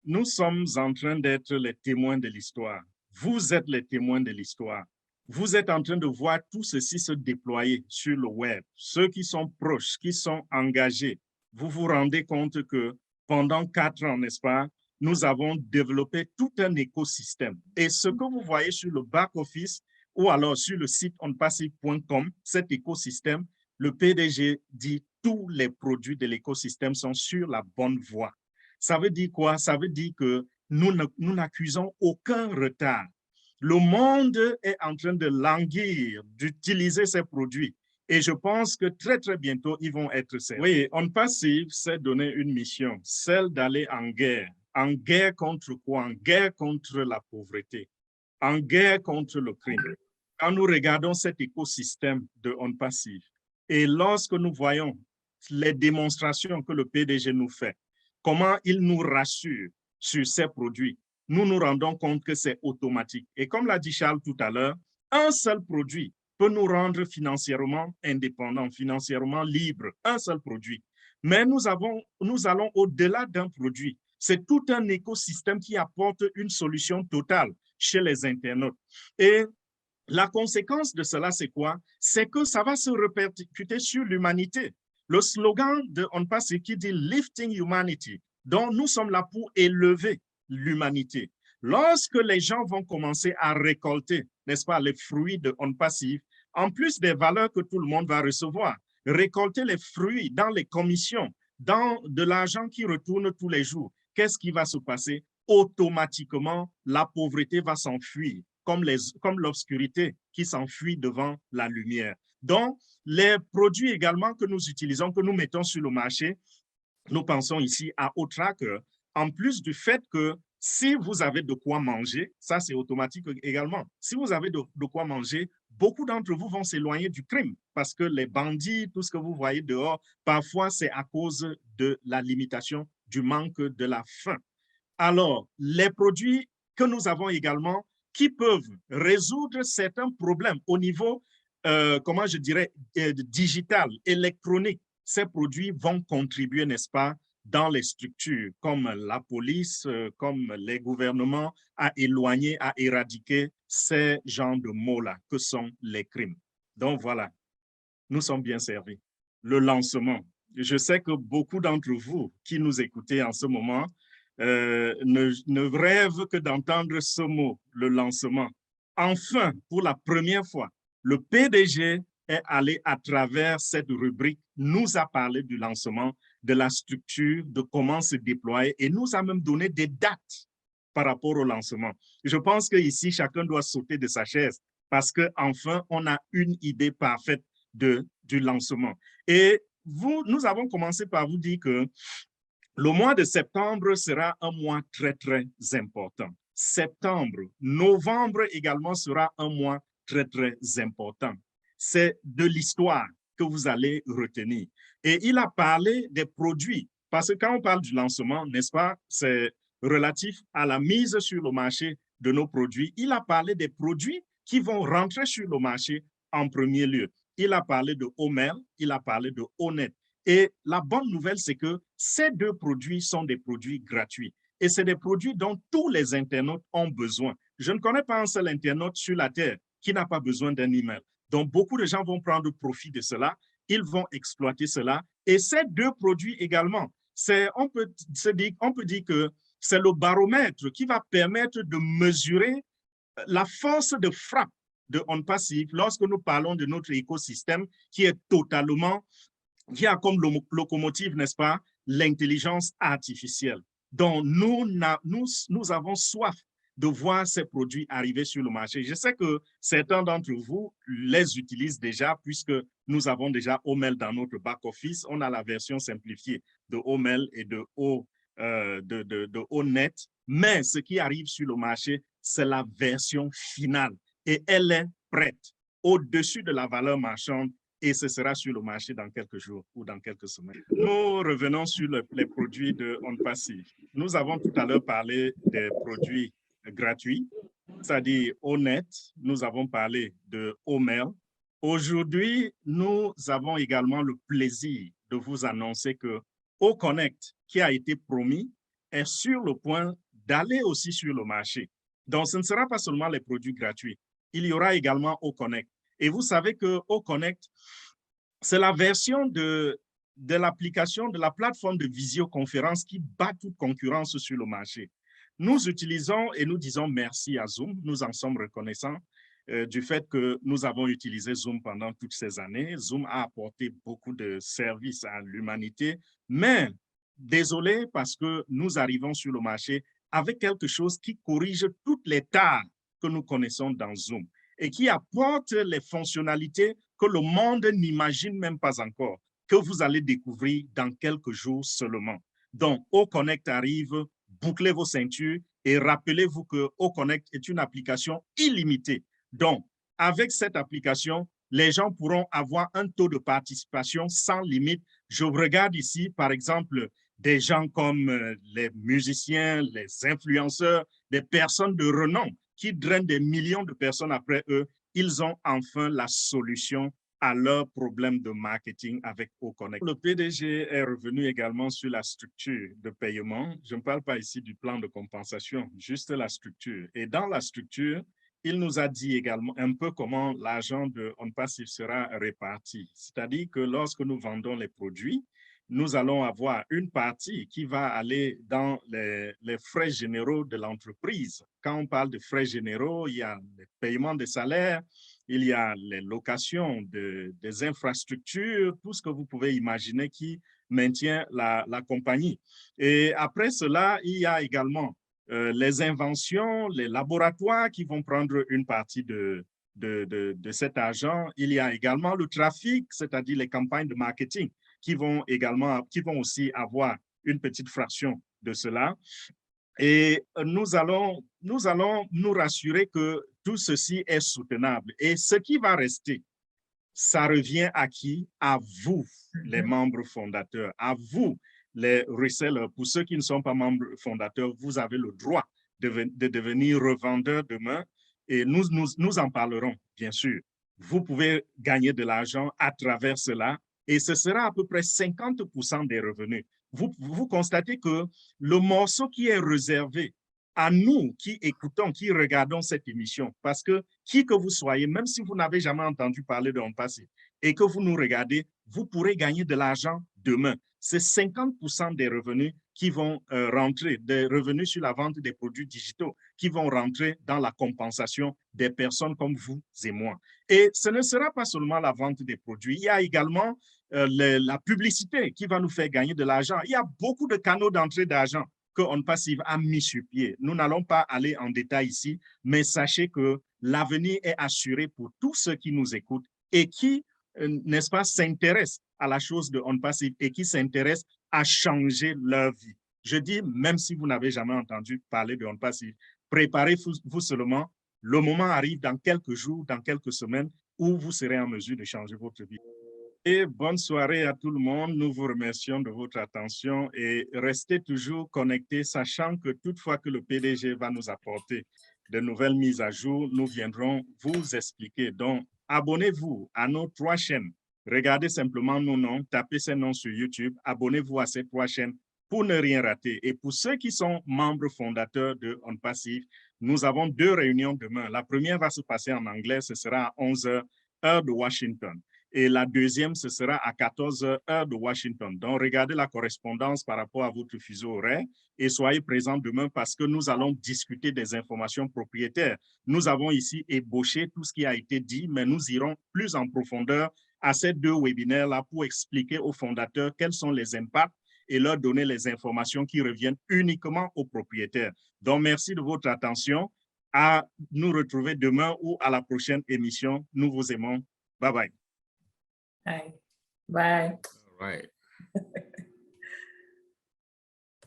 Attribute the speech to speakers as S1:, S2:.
S1: nous sommes en train d'être les témoins de l'histoire. Vous êtes les témoins de l'histoire. Vous êtes en train de voir tout ceci se déployer sur le web. Ceux qui sont proches, qui sont engagés, vous vous rendez compte que pendant 4 ans, n'est-ce pas, nous avons développé tout un écosystème. Et ce que vous voyez sur le back-office ou alors sur le site onpassive.com, cet écosystème, le PDG dit tous les produits de l'écosystème sont sur la bonne voie. Ça veut dire quoi? Ça veut dire que nous n'accusons aucun retard. Le monde est en train de languir, d'utiliser ces produits. Et je pense que très, très bientôt, ils vont être servis. Oui, OnPassive s'est donné une mission, celle d'aller en guerre. En guerre contre quoi? En guerre contre la pauvreté, en guerre contre le crime. Quand nous regardons cet écosystème de OnPassive et lorsque nous voyons les démonstrations que le PDG nous fait, comment il nous rassure sur ces produits, nous nous rendons compte que c'est automatique. Et comme l'a dit Charles tout à l'heure, un seul produit peut nous rendre financièrement indépendants, financièrement libres, un seul produit. Mais nous allons au-delà d'un produit. C'est tout un écosystème qui apporte une solution totale chez les internautes. Et la conséquence de cela, c'est quoi? C'est que ça va se répercuter sur l'humanité. Le slogan de OnPassive qui dit « Lifting Humanity », donc nous sommes là pour élever l'humanité. Lorsque les gens vont commencer à récolter, n'est-ce pas, les fruits de OnPassive, en plus des valeurs que tout le monde va recevoir, récolter les fruits dans les commissions, dans de l'argent qui retourne tous les jours, qu'est-ce qui va se passer? Automatiquement, la pauvreté va s'enfuir, comme l'obscurité qui s'enfuit devant la lumière. Donc, les produits également que nous utilisons, que nous mettons sur le marché, nous pensons ici à O-Tracker, en plus du fait que si vous avez de quoi manger, ça c'est automatique également, si vous avez de quoi manger, beaucoup d'entre vous vont s'éloigner du crime parce que les bandits, tout ce que vous voyez dehors, parfois c'est à cause de la limitation, du manque de la faim. Alors, les produits que nous avons également qui peuvent résoudre certains problèmes au niveau, comment je dirais, digital, électronique, ces produits vont contribuer, n'est-ce pas, dans les structures comme la police, comme les gouvernements, à éloigner, à éradiquer ces genres de maux-là que sont les crimes. Donc voilà, nous sommes bien servis. Le lancement. Je sais que beaucoup d'entre vous qui nous écoutez en ce moment ne rêvent que d'entendre ce mot, le lancement. Enfin, pour la première fois, le PDG est allé à travers cette rubrique, nous a parlé du lancement, de la structure, de comment se déployer et nous a même donné des dates par rapport au lancement. Je pense qu'ici, chacun doit sauter de sa chaise parce qu'enfin, on a une idée parfaite du lancement. Et nous avons commencé par vous dire que le mois de septembre sera un mois très, très important. Septembre, novembre également sera un mois très, très important. C'est de l'histoire que vous allez retenir. Et il a parlé des produits, parce que quand on parle du lancement, n'est-ce pas, c'est relatif à la mise sur le marché de nos produits. Il a parlé des produits qui vont rentrer sur le marché en premier lieu. Il a parlé de Omel, il a parlé de Honnête. Et la bonne nouvelle, c'est que ces deux produits sont des produits gratuits. Et c'est des produits dont tous les internautes ont besoin. Je ne connais pas un seul internaute sur la Terre qui n'a pas besoin d'un email. Donc, beaucoup de gens vont prendre profit de cela. Ils vont exploiter cela. Et ces deux produits également, on peut dire que c'est le baromètre qui va permettre de mesurer la force de frappe de OnPassive lorsque nous parlons de notre écosystème qui est totalement, qui a comme locomotive, n'est-ce pas, l'intelligence artificielle. Donc, nous avons soif de voir ces produits arriver sur le marché. Je sais que certains d'entre vous les utilisent déjà puisque nous avons déjà Omel dans notre back-office. On a la version simplifiée de Omel et de Honnête. Mais ce qui arrive sur le marché, c'est la version finale et elle est prête au-dessus de la valeur marchande et ce sera sur le marché dans quelques jours ou dans quelques semaines. Nous revenons sur les produits de OnPassive. Nous avons tout à l'heure parlé des produits gratuits, c'est-à-dire Honnête. Nous avons parlé de Omel. Aujourd'hui, nous avons également le plaisir de vous annoncer que OConnect, qui a été promis, est sur le point d'aller aussi sur le marché. Donc, ce ne sera pas seulement les produits gratuits. Il y aura également OConnect. Et vous savez que OConnect, c'est la version de l'application, de la plateforme de visioconférence qui bat toute concurrence sur le marché. Nous utilisons et nous disons merci à Zoom. Nous en sommes reconnaissants du fait que nous avons utilisé Zoom pendant toutes ces années. Zoom a apporté beaucoup de services à l'humanité, mais désolé parce que nous arrivons sur le marché avec quelque chose qui corrige toutes les tares que nous connaissons dans Zoom et qui apporte les fonctionnalités que le monde n'imagine même pas encore, que vous allez découvrir dans quelques jours seulement. Donc, OConnect arrive, bouclez vos ceintures et rappelez-vous que OConnect est une application illimitée. Donc, avec cette application, les gens pourront avoir un taux de participation sans limite. Je regarde ici, par exemple, des gens comme les musiciens, les influenceurs, des personnes de renom qui drainent des millions de personnes après eux. Ils ont enfin la solution à leurs problèmes de marketing avec OConnect. Le PDG est revenu également sur la structure de paiement. Je ne parle pas ici du plan de compensation, juste la structure. Et dans la structure, il nous a dit également un peu comment l'argent de OnPassive sera réparti. C'est-à-dire que lorsque nous vendons les produits, nous allons avoir une partie qui va aller dans les frais généraux de l'entreprise. Quand on parle de frais généraux, il y a le paiement des salaires, il y a les locations des infrastructures, tout ce que vous pouvez imaginer qui maintient la compagnie. Et après cela, il y a également les inventions, les laboratoires qui vont prendre une partie de cet argent. Il y a également le trafic, c'est-à-dire les campagnes de marketing qui vont aussi avoir une petite fraction de cela. Et nous allons nous rassurer que tout ceci est soutenable. Et ce qui va rester, ça revient à qui? À vous, les membres fondateurs, à vous, les resellers. Pour ceux qui ne sont pas membres fondateurs, vous avez le droit de devenir revendeur demain et nous en parlerons, bien sûr. Vous pouvez gagner de l'argent à travers cela et ce sera à peu près 50% des revenus. Vous constatez que le morceau qui est réservé à nous qui écoutons, qui regardons cette émission, parce que qui que vous soyez, même si vous n'avez jamais entendu parler de OnPassive et que vous nous regardez, vous pourrez gagner de l'argent demain. C'est 50% des revenus qui vont rentrer, des revenus sur la vente des produits digitaux, qui vont rentrer dans la compensation des personnes comme vous et moi. Et ce ne sera pas seulement la vente des produits, il y a également la publicité qui va nous faire gagner de l'argent. Il y a beaucoup de canaux d'entrée d'argent que OnPassive a mis sur pied. Nous n'allons pas aller en détail ici, mais sachez que l'avenir est assuré pour tous ceux qui nous écoutent et qui, n'est-ce pas, s'intéressent à la chose de OnPassive et qui s'intéressent à changer leur vie. Je dis, même si vous n'avez jamais entendu parler de OnPassive, préparez-vous seulement. Le moment arrive dans quelques jours, dans quelques semaines, où vous serez en mesure de changer votre vie. Et bonne soirée à tout le monde. Nous vous remercions de votre attention et restez toujours connectés, sachant que toutefois que le PDG va nous apporter de nouvelles mises à jour, nous viendrons vous expliquer. Donc, abonnez-vous à nos 3 chaînes. Regardez simplement nos noms, tapez ces noms sur YouTube, abonnez-vous à ces 3 chaînes pour ne rien rater. Et pour ceux qui sont membres fondateurs de OnPassive, nous avons 2 réunions demain. La première va se passer en anglais, ce sera à 11h, heure de Washington. Et la deuxième, ce sera à 14h, heure de Washington. Donc, regardez la correspondance par rapport à votre fuseau horaire et soyez présents demain parce que nous allons discuter des informations propriétaires. Nous avons ici ébauché tout ce qui a été dit, mais nous irons plus en profondeur à ces 2 webinaires-là pour expliquer aux fondateurs quels sont les impacts et leur donner les informations qui reviennent uniquement aux propriétaires. Donc, merci de votre attention. À nous retrouver demain ou à la prochaine émission. Nous vous aimons. Bye bye.
S2: Bye. Bye.
S3: All right.